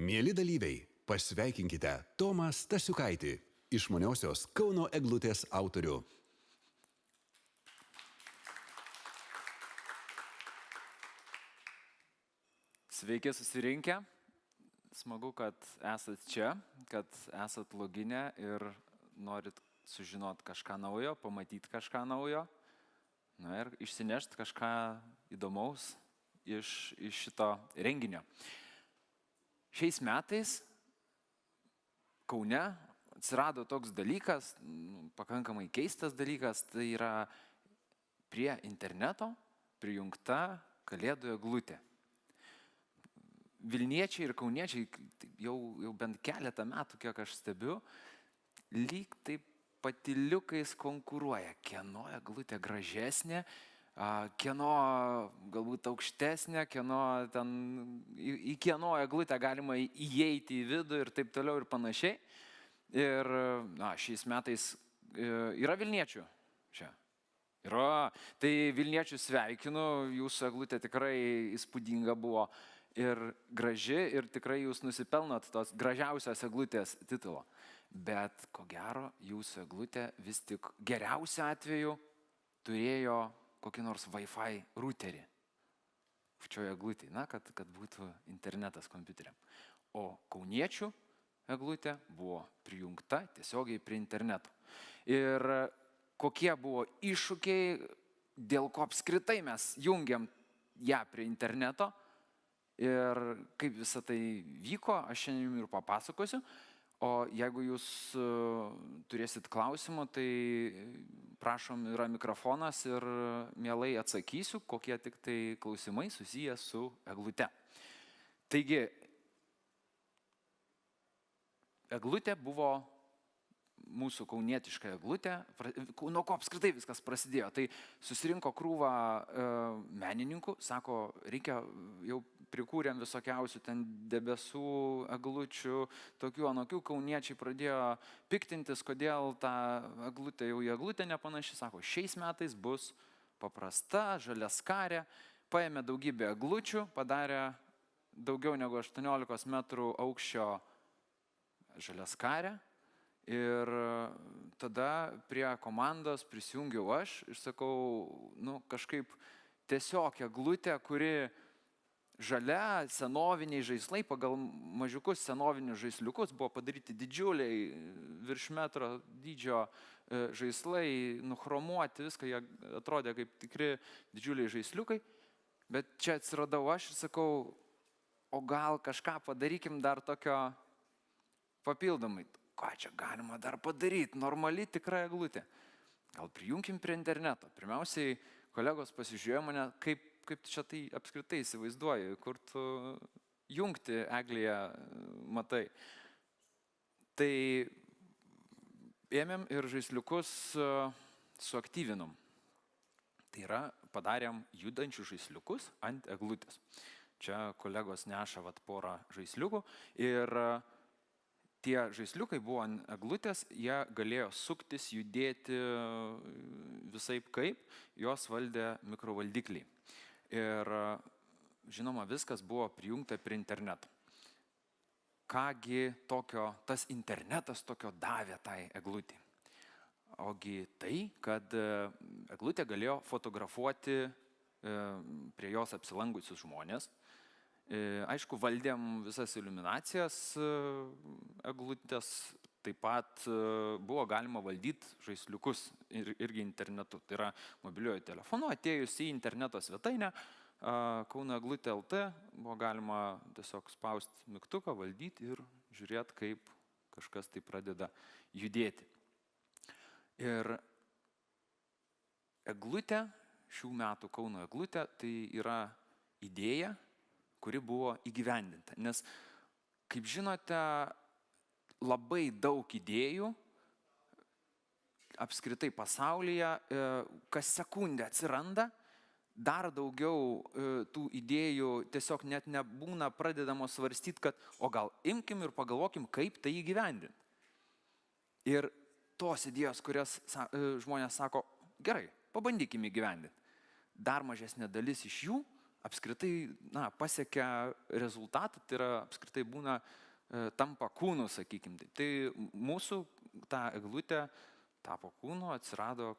Mieli dalyviai, pasveikinkite Tomą Stasiukaitį, išmaniosios Kauno eglutės autorių. Sveiki susirinkę. Smagu, kad esat čia, kad esat loginę ir norit sužinoti kažką naujo, pamatyti kažką naujo. Na ir išsinešti kažką įdomaus iš šito renginio. Šiais metais Kaune atsirado toks dalykas, pakankamai keistas dalykas, tai yra prie interneto prijungta Kalėdų eglutė. Vilniečiai ir kauniečiai jau bent keletą metų, kiek aš stebiu, lyg taip patyliukais konkuruoja, kieno eglutė gražesnė, kieno galbūt aukštesnė, į kieno eglutę galima įeiti į vidų ir taip toliau ir panašiai. Ir šiais metais yra Vilniečių čia. Yra. Tai Vilniečių sveikinu, jūsų eglutė tikrai įspūdinga buvo ir graži ir tikrai jūs nusipelnot tos gražiausios eglutės titulo. Bet ko gero, jūsų eglutė vis tik geriausiu atveju turėjo kokį nors Wi-Fi routerį. Šioje eglutėje, kad būtų internetas kompiuteriam. O kauniečių eglutė buvo prijungta tiesiogiai prie interneto. Ir kokie buvo iššūkiai, dėl ko apskritai mes jungiam ją prie interneto ir kaip visą tai vyko, aš šiandien jums ir papasakosiu. O jeigu jūs turėsit klausimų, tai prašom, yra mikrofonas ir mielai atsakysiu, kokie tik tai klausimai susiję su eglute. Taigi, eglutė buvo mūsų kaunietiška eglutė, nuo ko apskritai viskas prasidėjo. Tai susirinko krūva menininkų, sako, reikia, jau prikūrėm visokiausių ten debesų, eglučių, tokių anokių, kauniečiai pradėjo piktintis, kodėl ta eglutė jau į eglutę nepanaši. Sako, šiais metais bus paprasta, žaliaskarė, paėmė daugybę eglučių, padarė daugiau negu 18 metrų aukščio žaliaskarę. Ir tada prie komandos prisijungiau aš ir sakau, kažkaip tiesiog eglutė, kuri žalia, senoviniai žaislai, pagal mažiukus senovinius žaisliukus buvo padaryti didžiuliai, virš metro dydžio žaislai, nuchromuoti, viską, jie atrodė kaip tikri didžiuliai žaisliukai. Bet čia atsiradau aš ir sakau, o gal kažką padarykim dar tokio papildomai. Ką čia galima dar padaryti? Normali tikra eglutė. Gal prijungim prie interneto. Pirmiausiai, kolegos pasižiūrėjo mane, kaip čia tai apskritai įsivaizduoju, kur tu jungti eglėje matai. Tai ėmėm ir žaisliukus suaktyvinom. Tai yra, padarėm judančių žaisliukus ant eglutės. Čia kolegos neša porą žaisliukų ir tie žaisliukai buvo ant eglutės, jie galėjo suktis, judėti visaip kaip, jos valdė mikrovaldikliai. Ir žinoma, viskas buvo prijungta prie interneto. Kągi tas internetas tokio davė tai eglutė? Ogi tai, kad eglutė galėjo fotografuoti prie jos apsilangusius žmonės. Aišku, valdėm visas iliuminacijas eglutės, taip pat buvo galima valdyti žaisliukus irgi internetu. Tai yra mobiliuoju telefonu, atėjus į interneto svetainę, Kauno eglutė LT, buvo galima tiesiog spausti mygtuką, valdyti ir žiūrėti, kaip kažkas tai pradeda judėti. Ir eglutė, šių metų Kauno eglutė, tai yra idėja, kuri buvo įgyvendinta. Nes, kaip žinote, labai daug idėjų apskritai pasaulyje, kas sekundę atsiranda, dar daugiau tų idėjų tiesiog net nebūna pradedamos svarstyti, kad o gal imkim ir pagalvokim, kaip tai įgyvendinti. Ir tos idėjos, kurias žmonės sako, gerai, pabandykim įgyvendinti. Dar mažesnė dalis iš jų apskritai pasiekia rezultatą, tai yra apskritai būna tampa kūnu, sakykime. Tai mūsų ta eglutė tapo kūnu, atsirado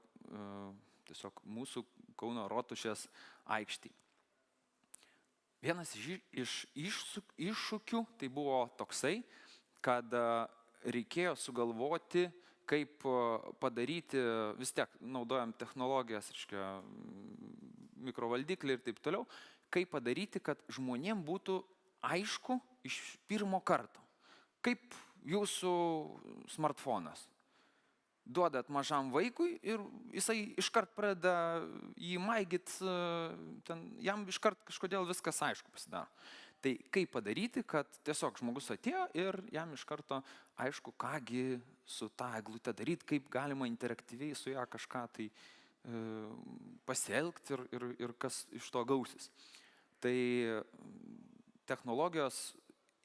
tiesiog mūsų Kauno Rotušės aikštėje. Vienas iš iššūkių tai buvo toksai, kad reikėjo sugalvoti, kaip padaryti, vis tiek naudojam technologijas, mikrovaldiklį ir taip toliau, kaip padaryti, kad žmonėm būtų aišku iš pirmo karto, kaip jūsų smartfonas. Duodat mažam vaikui ir jisai iškart pradeda jį maigyt, jam iškart kažkodėl viskas aišku pasidaro. Tai kaip padaryti, kad tiesiog žmogus atėjo ir jam iš karto aišku, kągi su tą eglutę daryti, kaip galima interaktyviai su ją kažką tai pasielgti ir kas iš to gausis. Tai technologijos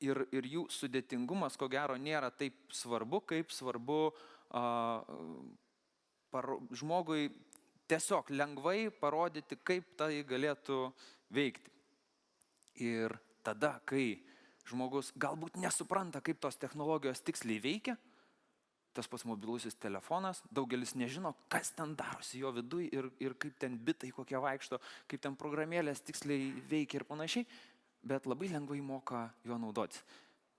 ir jų sudėtingumas, ko gero, nėra taip svarbu, kaip svarbu žmogui tiesiog lengvai parodyti, kaip tai galėtų veikti. Ir tada, kai žmogus galbūt nesupranta, kaip tos technologijos tiksliai veikia, tas pats mobilusis telefonas, daugelis nežino, kas ten darosi jo viduj ir kaip ten bitai kokie vaikšto, kaip ten programėlės tiksliai veikia ir panašiai, bet labai lengvai moka juo naudotis.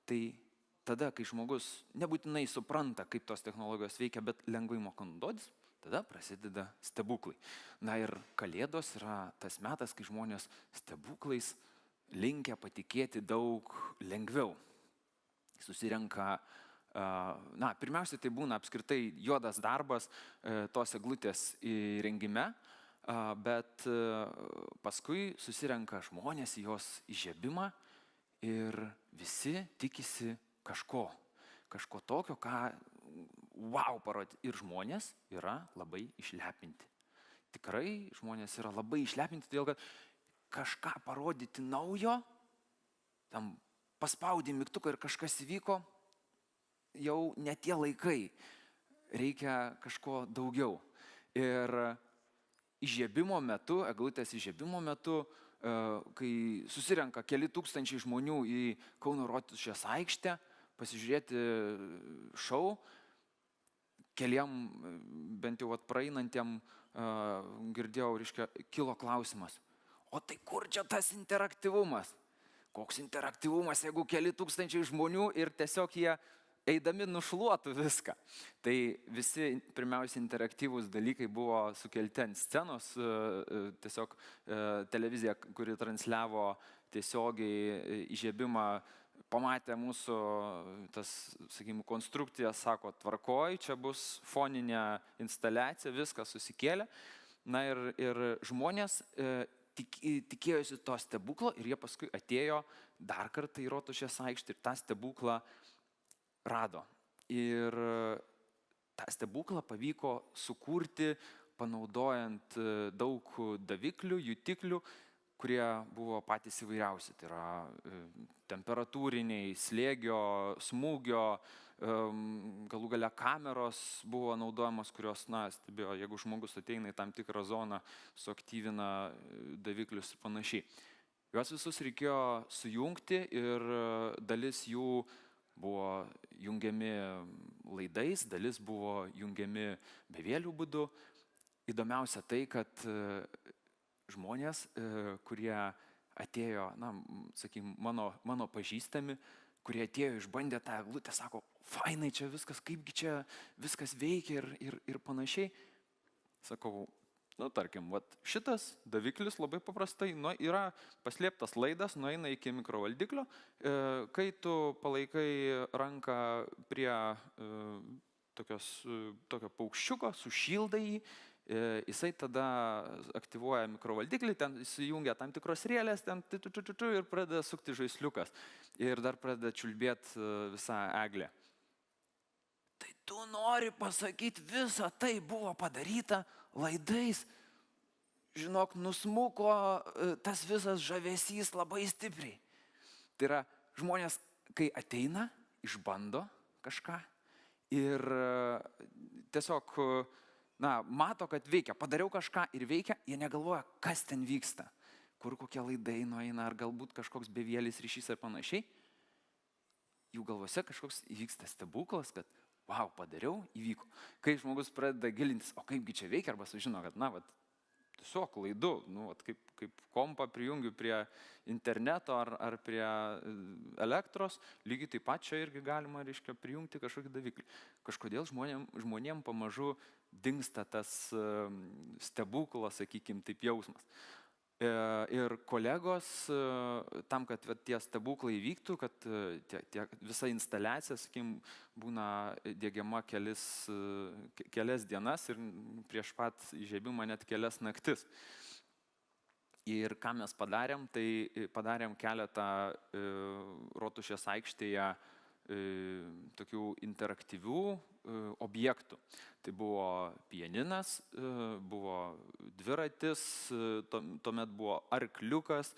Tai tada, kai žmogus nebūtinai supranta, kaip tos technologijos veikia, bet lengvai moka naudotis, tada prasideda stebuklai. Na ir Kalėdos yra tas metas, kai žmonės stebuklais linkę patikėti daug lengviau. Susirenka, pirmiausia, tai būna apskritai juodas darbas tos eglutės įrengime, bet paskui susirenka žmonės į jos įžiebimą ir visi tikisi kažko tokio, ką parodyti. Ir žmonės yra labai išlepinti. Tikrai žmonės yra labai išlepinti, todėl kad kažką parodyti naujo, tam paspaudė mygtuką ir kažkas įvyko, jau ne tie laikai, reikia kažko daugiau. Ir įžiebimo metu, eglutės įžiebimo metu, kai susirenka keli tūkstančiai žmonių į Kauno Rotušės aikštę, pasižiūrėti šou, keliem, bent jau praeinantiem, girdėjau, kilo klausimas, o tai kur čia tas interaktyvumas? Koks interaktyvumas, jeigu keli tūkstančiai žmonių ir tiesiog jie eidami nušluotų viską. Tai visi pirmiausia interaktyvūs dalykai buvo sukelti ant scenos, tiesiog televizija, kuri transliavo tiesiogiai įžiebimą, pamatė mūsų konstrukciją, sako, tvarkoj, čia bus foninė instaliacija, viskas susikėlė. Na ir žmonės tikėjosi to stebuklo ir jie paskui atėjo dar kartą į Rotušės aikštę ir tą stebuklą rado. Ir tą stebuklą pavyko sukurti, panaudojant daug daviklių, jutiklių, kurie buvo patys įvairiausi. Tai yra temperatūriniai, slėgio, smūgio, galų gale kameros buvo naudojamos, kurios, stebėjo, jeigu žmogus ateina į tam tikrą zoną, suaktyvina daviklius ir panašiai. Juos visus reikėjo sujungti ir dalis jų buvo jungiami laidais, dalis buvo jungiami bevėlių būdu. Įdomiausia tai, kad žmonės, kurie atėjo, mano pažįstami, kurie atėjo, išbandė tą eglutę, sako, fainai čia viskas, kaipgi čia viskas veikia ir panašiai. Sakau, tarkim, šitas daviklis labai paprastai yra paslėptas laidas, nueina iki mikrovaldiklio. Kai tu palaikai ranką prie tokio paukščiuko, sušildai jį, jisai tada aktyvuoja mikrovaldiklį, ten įsijungia tam tikros rėlės, ten ir pradeda sukti žaisliukas. Ir dar pradeda čiulbėti visą eglę. Tai tu nori pasakyti, visa tai buvo padaryta laidais. Žinok, nusmuko tas visas žavesys labai stipriai. Tai yra, žmonės, kai ateina, išbando kažką ir tiesiog mato, kad veikia, padariau kažką ir veikia, jie negalvoja, kas ten vyksta, kur kokie laidai nueina, ar galbūt kažkoks bevėlis ryšys ar panašiai, jų galvose kažkoks įvyksta stebuklas, kad wow, padariau, įvyko. Kai žmogus pradeda gilintis, o kaipgi čia veikia, arba sužino, kad tiesiog laidu, kaip kompą prijungiu prie interneto ar prie elektros, lygiai taip pat čia irgi galima, reiškia, prijungti kažkokį daviklį. Kažkodėl žmonėm pamažu dingsta tas stebuklas, sakykime, taip jausmas. Ir kolegos, tam, kad tie stebuklai vyktų, kad visa instaliacija, sakykim, būna diegiama kelias dienas ir prieš pat įžiebimą net kelias naktis. Ir ką mes padarėm, tai padarėm keletą Rotušės aikštėje tokių interaktyvių objektų. Tai buvo pianinas, buvo dviratis, tuomet buvo arkliukas,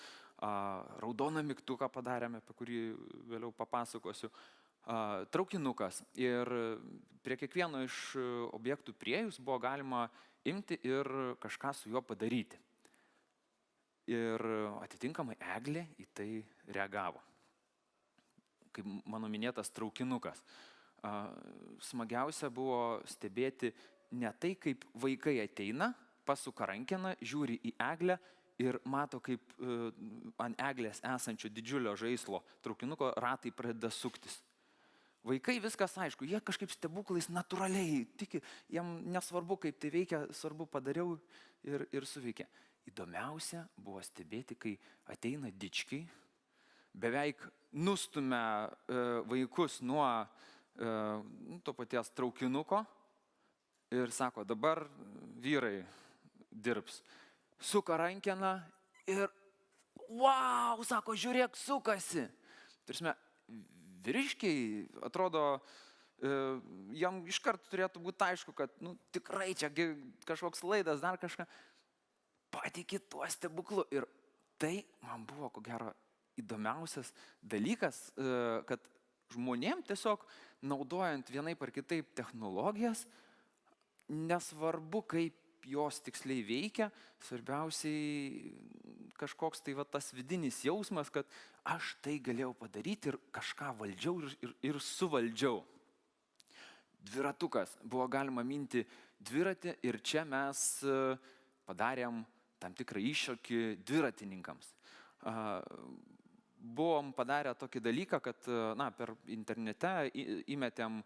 raudoną mygtuką padarėme, apie kurį vėliau papasakosiu, traukinukas. Ir prie kiekvieno iš objektų priejus buvo galima imti ir kažką su juo padaryti. Ir atitinkamai eglė į tai reagavo. Kaip mano minėtas traukinukas. Smagiausia buvo stebėti ne tai, kaip vaikai ateina, pasuka rankeną, žiūri į eglę ir mato, kaip ant eglės esančio didžiulio žaislo traukinuko ratai pradeda suktis. Vaikai viskas aišku, jie kažkaip stebuklais natūraliai tiki, jiem nesvarbu, kaip tai veikia, svarbu padariau ir suveikia. Įdomiausia buvo stebėti, kai ateina dičkiai, beveik nustumia vaikus nuo to paties traukinuko ir sako, dabar vyrai dirbs. Suka rankeną ir wow, sako, žiūrėk, sukasi. Tarsi, vyriškiai, atrodo, jam iškart turėtų būti aišku, kad tikrai čia kažkoks laidas, dar kažką. Patikė tuo stebuklu. Ir tai man buvo, ko gero, įdomiausias dalykas, kad žmonėm tiesiog naudojant vienaip ar kitaip technologijas, nesvarbu, kaip jos tiksliai veikia, svarbiausiai kažkoks tai tas vidinis jausmas, kad aš tai galėjau padaryti ir kažką valdžiau ir suvaldžiau. Dviratukas. Buvo galima minti dviratį ir čia mes padarėm tam tikrą iššūkį dviratininkams. Buvom padarę tokį dalyką, kad per internete įmetėm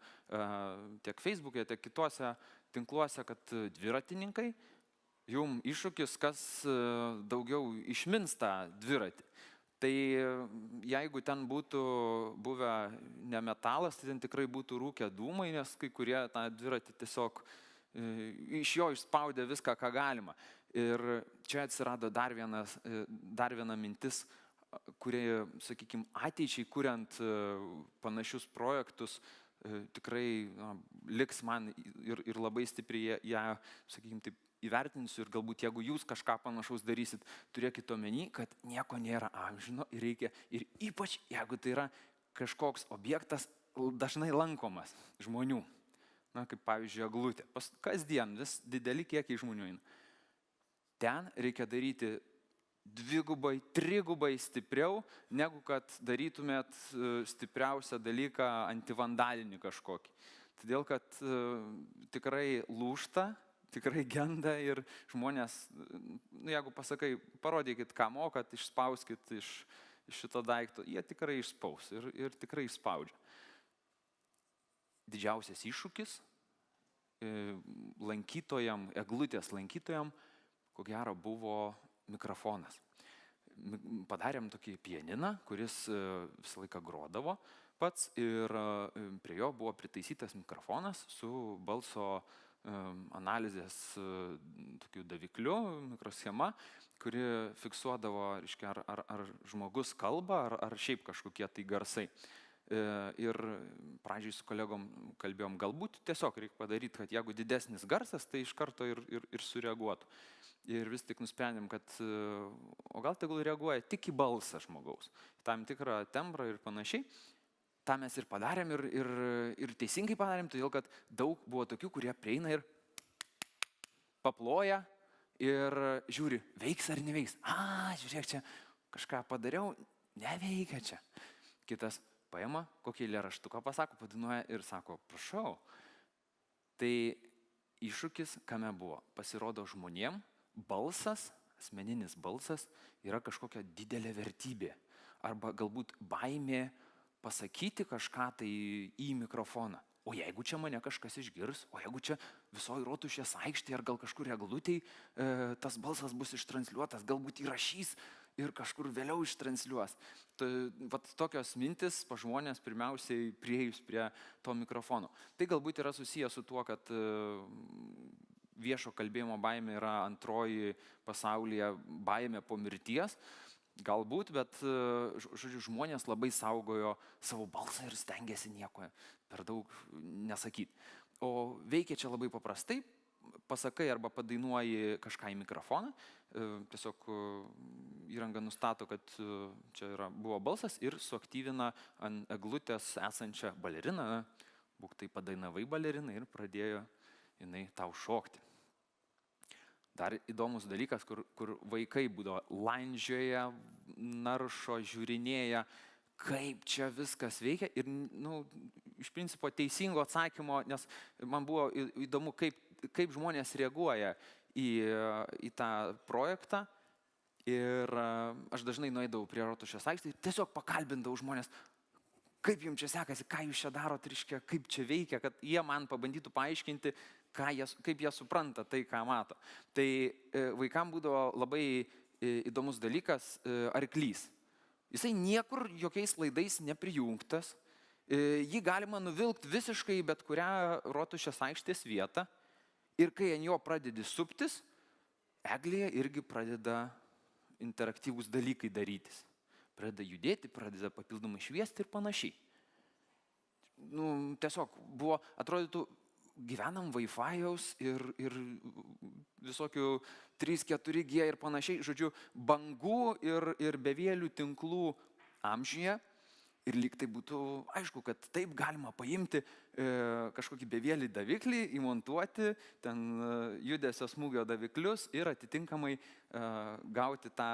tiek Facebook'e, tiek kituose tinkluose, kad dviratininkai, jum iššūkis, kas daugiau išmins tą dviratį. Tai jeigu ten būtų buvę ne metalas, tai ten tikrai būtų rūkę dūmai, nes kai kurie tą dviratį tiesiog iš jo išspaudė viską, ką galima. Ir čia atsirado dar viena mintis, kurie, sakykime, ateičiai, kuriant panašius projektus, tikrai liks man ir labai stipriai ją, sakykime, taip įvertinsiu ir galbūt jeigu jūs kažką panašaus darysit, turėkite omeny, kad nieko nėra amžino ir reikia, ir ypač jeigu tai yra kažkoks objektas dažnai lankomas žmonių, kaip pavyzdžiui eglutė, kasdien vis dideli kiekiai žmonių eina. Ten reikia daryti dvigubai, trigubai stipriau, negu kad darytumėt stipriausią dalyką antivandalinį kažkokį. Todėl, kad tikrai lūžta, tikrai genda ir žmonės, jeigu pasakai, parodykit, ką mokat, išspauskit iš šito daikto, jie tikrai išspaus ir tikrai išspaudžia. Didžiausias iššūkis lankytojam, eglutės lankytojam, ko gero buvo mikrofonas. Padarėm tokį pianiną, kuris visą laiką grodavo pats ir prie jo buvo pritaisytas mikrofonas su balso analizės tokiu davikliu, mikroschema, kuri fiksuodavo, reiškia, ar žmogus kalba, ar šiaip kažkokie tai garsai. Ir pradžiai su kolegom kalbėjom, galbūt tiesiog reikia padaryti, kad jeigu didesnis garsas, tai iš karto ir sureaguotų. Ir vis tik nusprendėm, kad o gal tegul reaguoja tik į balsą žmogaus, tam tikrą tembrą ir panašiai. Ta mes ir padarėm ir teisingai padarėm, todėl kad daug buvo tokių, kurie prieina ir paploja ir žiūri, veiks ar neveiks. Žiūrėk, čia kažką padariau, neveikia čia. Kitas paima kokį eilėraštuką, pasako, padainuoja ir sako, prašau. Tai iššūkis kame buvo? Pasirodo žmonėm, balsas, asmeninis balsas yra kažkokia didelė vertybė. Arba galbūt baimė pasakyti kažką tai į mikrofoną. O jeigu čia mane kažkas išgirs, o jeigu čia visoji Rotušės aikštė ar gal kažkur eglutėj tas balsas bus ištransliuotas, galbūt įrašys ir kažkur vėliau ištransliuos. Vat tokios mintis pa žmonės pirmiausiai priėjus prie to mikrofono. Tai galbūt yra susijęs su tuo, kad viešo kalbėjimo baimė yra antroji pasaulyje baimė po mirties. Galbūt, bet žodžiu, žmonės labai saugojo savo balsą ir stengiasi nieko per daug nesakyti. O veikia čia labai paprastai, pasakai arba padainuoji kažką į mikrofoną, tiesiog įranga nustato, kad čia buvo balsas ir suaktyvina ant eglutės esančią baleriną, būk tai padainavai baleriną ir pradėjo jinai tau šokti. Dar įdomus dalykas, kur vaikai būdavo landžioje, naršo, žiūrinėja, kaip čia viskas veikia. Ir iš principo teisingo atsakymo, nes man buvo įdomu, kaip žmonės reaguoja į tą projektą. Ir aš dažnai nueidavau prie Rotušės aikštės, tiesiog pakalbindavau žmonės, kaip jums čia sekasi, ką jūs čia darot, reiškia, kaip čia veikia, kad jie man pabandytų paaiškinti, kaip jie supranta tai, ką mato. Tai vaikam būdavo labai įdomus dalykas arklys. Jisai niekur jokiais laidais neprijungtas. Jį galima nuvilkti visiškai bet kurią Rotušės aikštės vietą. Ir kai ant jo pradedi suptis, eglėje irgi pradeda interaktyvūs dalykai darytis. Pradeda judėti, pradeda papildomai šviesti ir panašiai. Tiesiog buvo, atrodytų, gyvenam Wi-Fi'aus ir visokių 3, 4G ir panašiai, žodžiu, bangų ir bevėlių tinklų amžiuje. Ir lyg tai būtų aišku, kad taip galima paimti kažkokį bevėlį daviklį, įmontuoti, ten judesio smūgio daviklius ir atitinkamai gauti tą,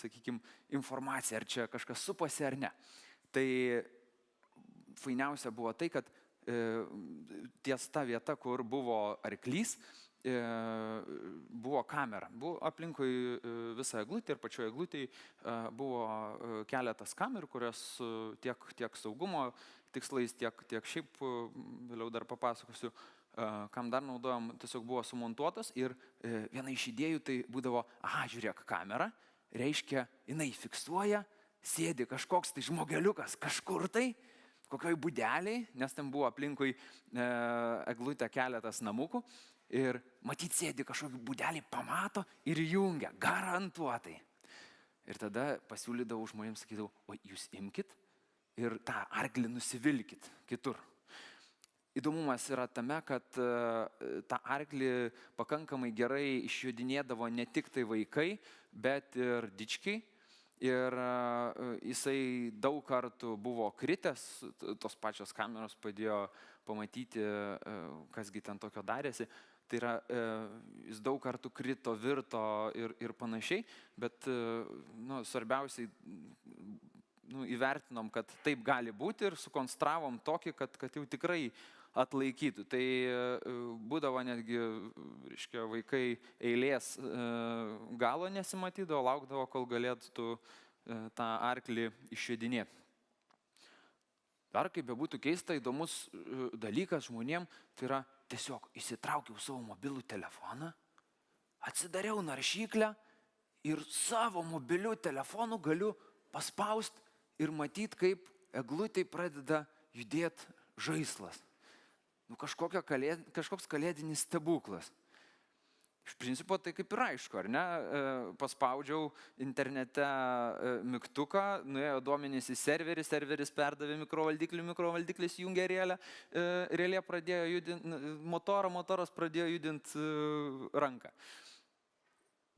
sakykime, informaciją, ar čia kažkas supasi ar ne. Tai fainiausia buvo tai, kad ties ta vieta, kur buvo arklys, buvo kamera. Buvo aplinkui visą eglutę ir pačioje eglutėje buvo keletas kamerų, kurios tiek saugumo tikslais, tiek šiaip, vėliau dar papasakosiu, kam dar naudojom, tiesiog buvo sumontuotas. Ir viena iš idėjų tai būdavo, žiūrėk, kamera, reiškia, jinai fiksuoja, sėdi kažkoks tai žmogeliukas kažkur tai, kokioj būdeliai, nes ten buvo aplinkui eglutę keletas namukų. Ir matyt, sėdi kažkokį būdelį, pamato ir jungia, garantuotai. Ir tada pasiūlydavau žmonėms, sakydavau, o jūs imkit ir tą arklį nusivilkit kitur. Įdomumas yra tame, kad tą arklį pakankamai gerai išjudinėdavo ne tik tai vaikai, bet ir dičkiai. Ir jisai daug kartų buvo kritęs, tos pačios kameros padėjo pamatyti, kasgi ten tokio darėsi. Tai yra, jis daug kartų krito, virto ir panašiai, bet svarbiausiai įvertinom, kad taip gali būti ir sukonstravom tokį, kad jau tikrai atlaikytų. Tai būdavo netgi, reiškia, vaikai eilės galo nesimatydavo, laukdavo, kol galėtų tą arklį išjudinėti. Dar kaip bebūtų keista, įdomus dalykas žmonėm, tai yra tiesiog įsitraukiau savo mobilų telefoną, atsidariau naršyklę ir savo mobiliu telefonu galiu paspausti ir matyti, kaip eglutėj pradeda judėti žaislas. Kažkoks kalėdinis stebuklas. Iš principo tai kaip ir aišku, ar ne? Paspaudžiau internete mygtuką, nuėjo duomenys į serverį, serveris perdavė mikrovaldiklį, mikrovaldiklis jungė relę, relė pradėjo judinti motorą, motoras pradėjo judinti ranką.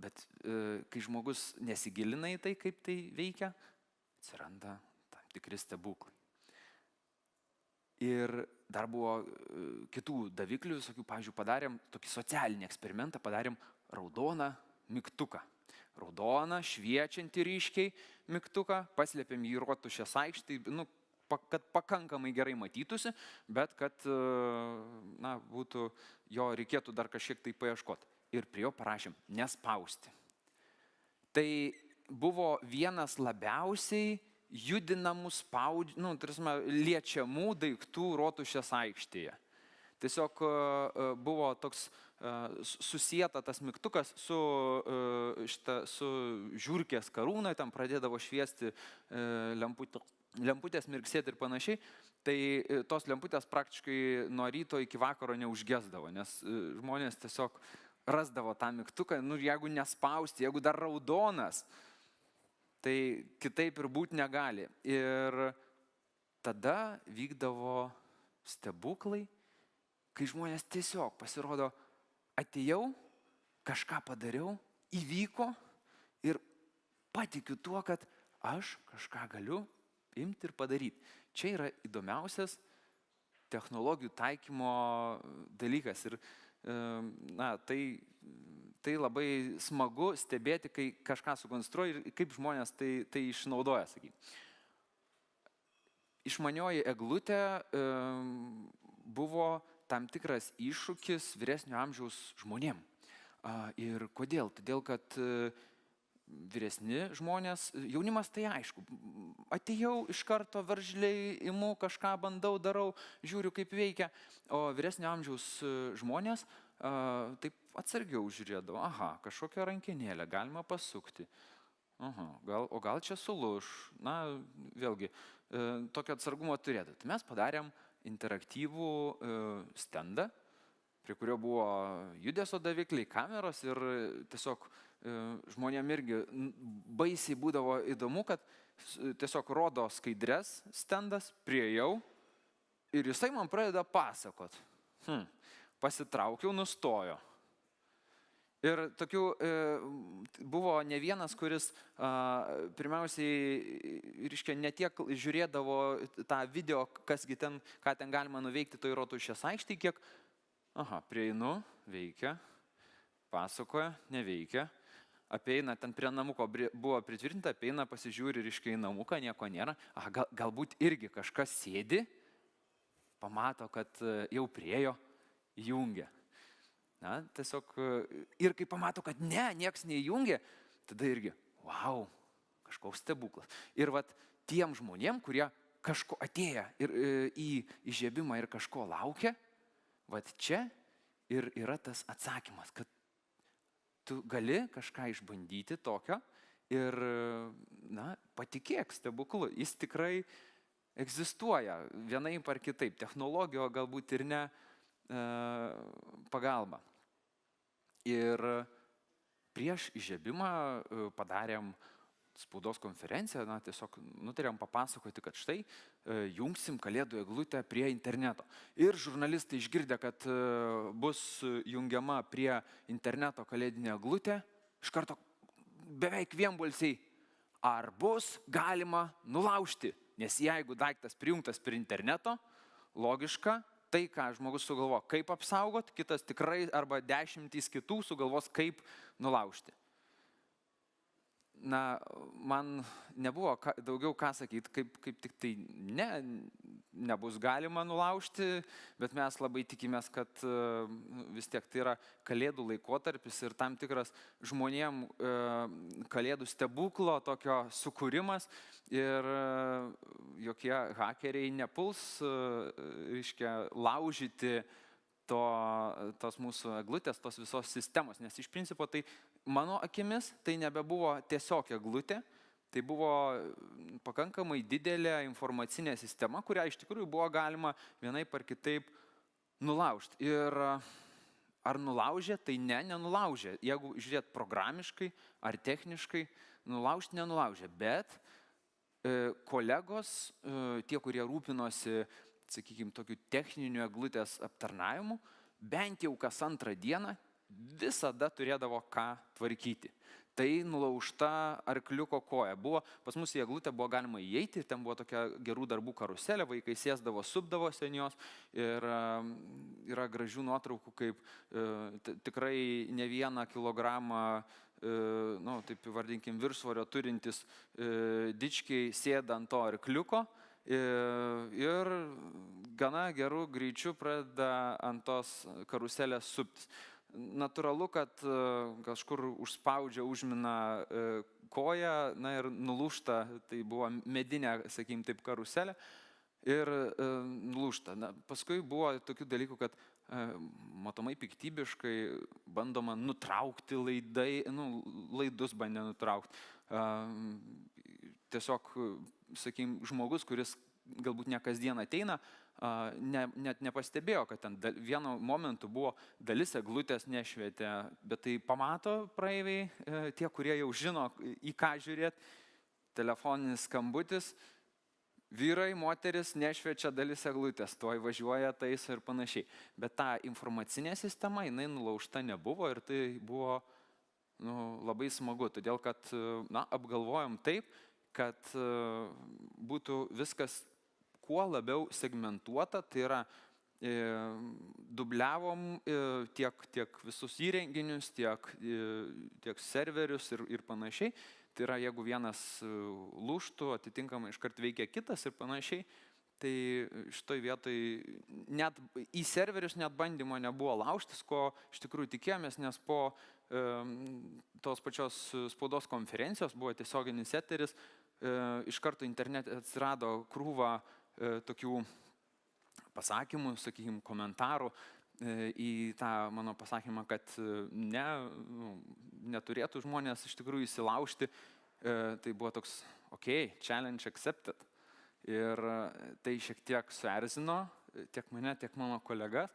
Bet kai žmogus nesigilina į tai, kaip tai veikia, atsiranda tam tikri stebuklai. Ir dar buvo kitų daviklių, visokių, pavyzdžiui, padarėm tokį socialinį eksperimentą, padarėm raudoną mygtuką. Raudoną, šviečiantį ryškiai mygtuką, paslėpėm jį Rotušės aikštėj, kad pakankamai gerai matytųsi, bet kad būtų, jo reikėtų dar kažkiek tai paieškoti. Ir prie jo parašėm nespausti. Tai buvo vienas labiausiai judinamų, liečiamų daiktų Rotušės aikštėje. Tiesiog buvo toks susieta tas mygtukas su žiurkės karūna, tam pradėdavo šviesti lemputės, mirksėti ir panašiai. Tai tos lemputės praktiškai nuo ryto iki vakaro neužgesdavo, nes žmonės tiesiog rasdavo tą mygtuką, jeigu nespausti, jeigu dar raudonas, tai kitaip ir būti negali. Ir tada vykdavo stebuklai, kai žmonės tiesiog pasirodo, atėjau, kažką padariau, įvyko ir patikiu tuo, kad aš kažką galiu imti ir padaryti. Čia yra įdomiausias technologijų taikymo dalykas. Ir tai labai smagu stebėti, kai kažką sukonstruoja ir kaip žmonės tai išnaudoja, sakykime. Išmanioji eglutė buvo tam tikras iššūkis vyresnio amžiaus žmonėm. Ir kodėl? Todėl, kad vyresni žmonės, jaunimas tai aišku, atėjau iš karto veržliai, imu, kažką bandau, darau, žiūriu kaip veikia, o vyresnio amžiaus žmonės taip atsargiau žiūrėdavo, kažkokią rankenėlę galima pasukti, o gal čia sulūš, vėlgi, tokio atsargumo turėtų. Tai mes padarėm interaktyvų stendą, prie kurio buvo judesio davikliai, kameros ir tiesiog žmonėm irgi baisiai būdavo įdomu, kad tiesiog rodo skaidres stendas, priejau ir jisai man pradeda pasakot. Pasitraukiau, nustojo. Ir tokių buvo ne vienas, kuris pirmiausiai, ne tiek žiūrėdavo tą video, ką ten galima nuveikti toj Rotušės aikštėj, kiek, prieinu, veikia, pasakoja, neveikia, apeina, ten prie namuko buvo pritvirtinta, apeina, pasižiūri ryškiai į namuką, nieko nėra, galbūt irgi kažkas sėdi, pamato, kad jau priejo, įjungia. Tiesiog, ir kai pamato, kad nieks neįjungia, tada irgi, wow, kažkoks stebuklas. Ir tiem žmonėm, kurie kažko atėję į įžiebimą ir kažko laukia, čia ir yra tas atsakymas, kad tu gali kažką išbandyti tokio ir, patikėk stebuklu, jis tikrai egzistuoja vienaip ar kitaip, technologijos galbūt ir ne pagalba. Ir prieš įžiebimą padarėm spaudos konferenciją, tiesiog nutarėm papasakoti, kad štai jungsim Kalėdų eglutę prie interneto. Ir žurnalistai išgirdę, kad bus jungiama prie interneto kalėdinė eglutė, iš karto beveik vienbalsiai, ar bus galima nulaužti, nes jeigu daiktas prijungtas prie interneto, logiška, tai, ką žmogus sugalvo, kaip apsaugot, kitas tikrai arba 10 kitų sugalvos, kaip nulaužti. Man nebuvo daugiau ką sakyti, kaip tik tai nebus galima nulaužti, bet mes labai tikimės, kad vis tiek tai yra kalėdų laikotarpis ir tam tikras žmonėm kalėdų stebuklo tokio sukūrimas ir jokie hakeriai nepuls, laužyti tos mūsų eglutės, tos visos sistemos, nes iš principo tai mano akimis tai nebebuvo tiesiog eglutė, tai buvo pakankamai didelė informacinė sistema, kurią iš tikrųjų buvo galima vienaip ar kitaip nulaužti. Ir ar nulaužė, tai nenulaužė. Jeigu žiūrėt programiškai ar techniškai, nulaužti nenulaužė, bet kolegos, tie, kurie rūpinosi, sakykime, tokiu techniniu eglutės aptarnavimu, bent jau kas antrą dieną visada turėdavo ką tvarkyti. tai nulaužta arkliuko koja. Pas mus į eglutę buvo galima įeiti, ten buvo tokia gerų darbų karuselė, vaikai sėsdavo, supdavosi ant jos ir yra gražių nuotraukų, kaip tikrai ne 1 kilogramą, taip vardinkim, viršsvorio turintis dičkiai sėda ant to arkliuko ir gana gerų greičių pradeda ant tos karuselės suptis. Natūralu, kad kažkur užspaudžia, užmina koją, ir nulūžta, tai buvo medinė, sakykim, taip karuselė ir nulūžta. Paskui buvo tokių dalykų, kad matomai piktybiškai bandoma nutraukti laidus bandė nutraukti. Tiesiog, sakykim, žmogus, kuris galbūt ne kasdien ateina, net nepastebėjo, kad ten vienu momentu buvo dalis eglutės nešvietė, bet tai pamato praeiviai, tie, kurie jau žino, į ką žiūrėti, telefoninis skambutis, vyrai, moteris nešviečia dalis eglutės, tuoj važiuoja, taiso ir panašiai. Bet ta informacinė sistema, jinai nulaužta nebuvo ir tai buvo labai smagu, todėl kad apgalvojom taip, kad būtų viskas kuo labiau segmentuota, tai yra dubliavom tiek visus įrenginius, tiek serverius ir panašiai. Tai yra, jeigu vienas lūžtų, atitinkamai iškart veikia kitas ir panašiai, tai šitoj vietoj net į serverius net bandymo nebuvo laužtis, ko iš tikrųjų tikėjomės, nes po tos pačios spaudos konferencijos buvo tiesioginis eteris, iš karto internete atsirado krūva tokių pasakymų, sakykime, komentarų į tą mano pasakymą, kad neturėtų žmonės iš tikrųjų įsilaužti. Tai buvo toks, challenge accepted. Ir tai šiek tiek suerzino tiek mane, tiek mano kolegas,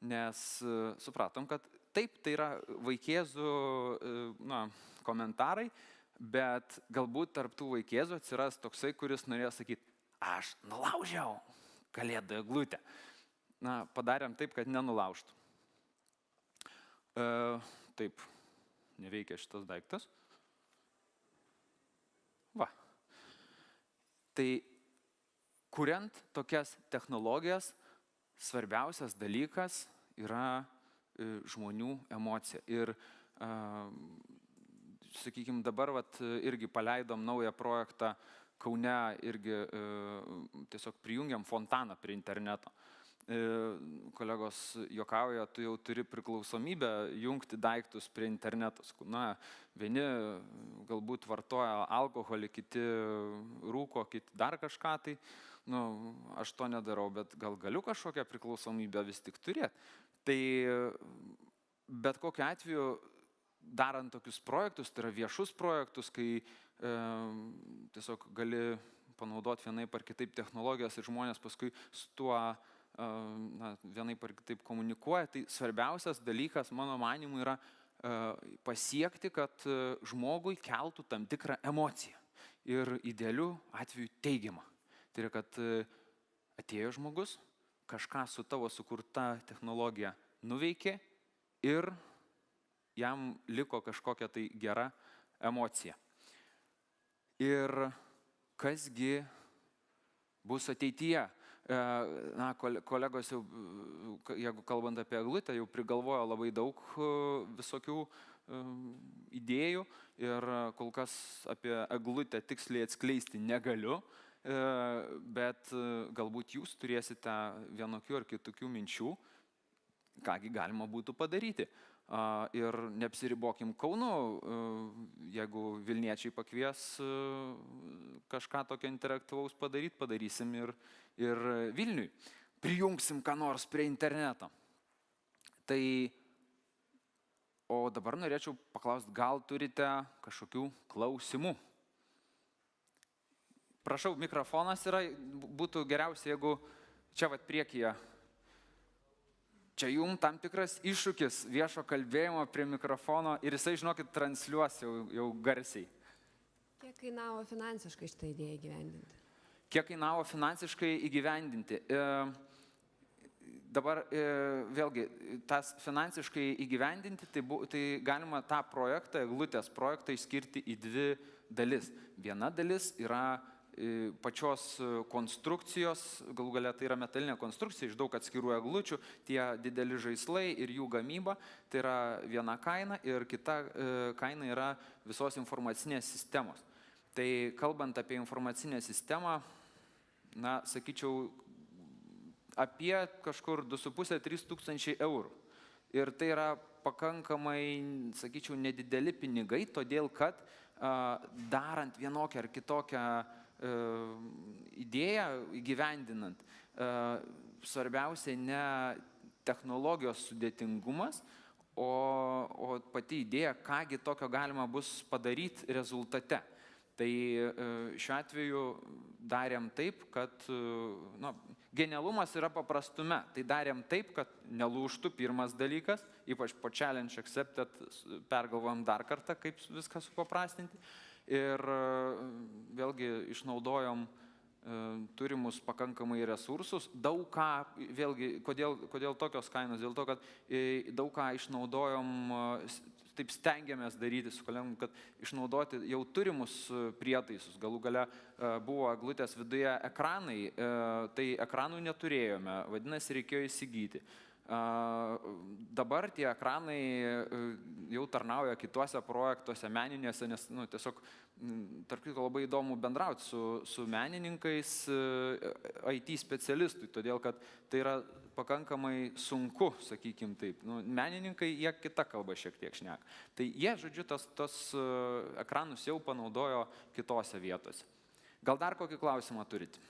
nes supratom, kad taip, tai yra vaikėzų komentarai, bet galbūt tarp tų vaikėzų atsiras toksai, kuris norėjo sakyti, aš nulaužiau kalėdų eglutę. Padarėm taip, kad nenulaužtų. Taip, neveikia šitas daiktas. Va. Tai kuriant tokias technologijas, svarbiausias dalykas yra žmonių emocija. Ir, sakykime, dabar irgi paleidom naują projektą Kaune, irgi tiesiog prijungiam fontaną prie interneto. Kolegos juokauja, tu jau turi priklausomybę jungti daiktus prie internetos. Vieni galbūt vartoja alkoholį, kiti rūko, kiti dar kažką, tai aš to nedarau, bet gal galiu kažkokią priklausomybę vis tik turėti. Tai bet kokiu atveju, darant tokius projektus, tai yra viešus projektus, kai tiesiog gali panaudoti vienaip ar kitaip technologijas ir žmonės paskui su tuo vienaip ar kitaip komunikuoja, tai svarbiausias dalykas, mano manimu, yra pasiekti, kad žmogui keltų tam tikrą emociją ir idealiu atveju teigiamą. Tai yra, kad atėjo žmogus, kažką su tavo sukurta technologija nuveikė ir jam liko kažkokia tai gera emocija. Ir kasgi bus ateityje? Kolegos jau, jeigu kalbant apie eglutę, jau prigalvojo labai daug visokių idėjų ir kol kas apie eglutę tiksliai atskleisti negaliu, bet galbūt jūs turėsite vienokių ar kitokių minčių, kągi galima būtų padaryti. Ir neapsiribokim Kaunu, jeigu Vilniečiai pakvies kažką tokio interaktyvaus padaryti, padarysim ir Vilniui. Prijungsim ką nors prie interneto. Tai, o dabar norėčiau paklausti, gal turite kažkokių klausimų? Prašau, mikrofonas yra, būtų geriausia, jeigu čia priekyje. Čia jums tam tikras iššūkis viešo kalbėjimo prie mikrofono ir jisai, žinokit, transliuos jau garsiai. Kiek kainavo finansiškai šitą idėją įgyvendinti? Kiek kainavo finansiškai įgyvendinti? Dabar vėlgi, tas finansiškai įgyvendinti, tai galima tą projektą, eglutės projektą išskirti į dvi dalis. Viena dalis yra pačios konstrukcijos, galų galia tai yra metalinė konstrukcija iš daug atskirų eglučių, tie dideli žaislai ir jų gamyba, tai yra viena kaina ir kita kaina yra visos informacinės sistemos. Tai kalbant apie informacinę sistemą, na, sakyčiau, apie kažkur 2,5–3 tūkstančiai eurų. Ir tai yra pakankamai, sakyčiau, nedideli pinigai, todėl kad darant vienokią ar kitokią idėją įgyvendinant, svarbiausia ne technologijos sudėtingumas, o pati idėja, kągi tokio galima bus padaryti rezultate. Tai šiuo atveju darėm taip, kad genialumas yra paprastume. Tai darėm taip, kad nelūžtų pirmas dalykas, ypač po challenge accepted pergalvojom dar kartą, kaip viską supaprastinti. Ir vėlgi išnaudojom turimus pakankamai resursus. Daug ką, vėlgi, kodėl tokios kainos? Dėl to, kad daug ką išnaudojom, taip stengiamės daryti su kolegom, kad išnaudoti jau turimus prietaisus. Galų gale buvo eglutės viduje ekranai, tai ekranų neturėjome, vadinasi, reikėjo įsigyti. Dabar tie ekranai jau tarnauja kituose projektuose, meninėse, nes tiesiog, tarp kitko, labai įdomu bendrauti su menininkais, IT specialistui, todėl kad tai yra pakankamai sunku, sakykim taip. Menininkai, jie kitą kalbą šiek tiek šneka. Tai jie, žodžiu, tos ekranus jau panaudojo kitose vietose. Gal dar kokį klausimą turit?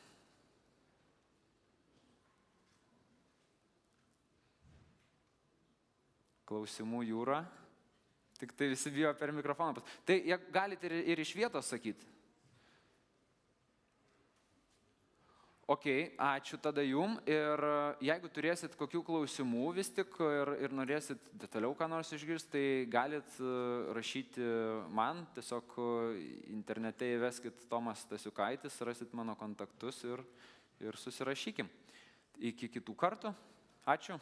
Klausimų jūra. Tik tai visi bijo per mikrofoną. Tai jie galite ir iš vietos sakyti. Ok, ačiū tada jum. Ir jeigu turėsit kokių klausimų vis tik ir norėsit detaliau ką nors išgirsti, tai galit rašyti man. Tiesiog internete įveskit Tomas Stasiukaitis, rasit mano kontaktus ir susirašykim. Iki kitų kartų. Ačiū.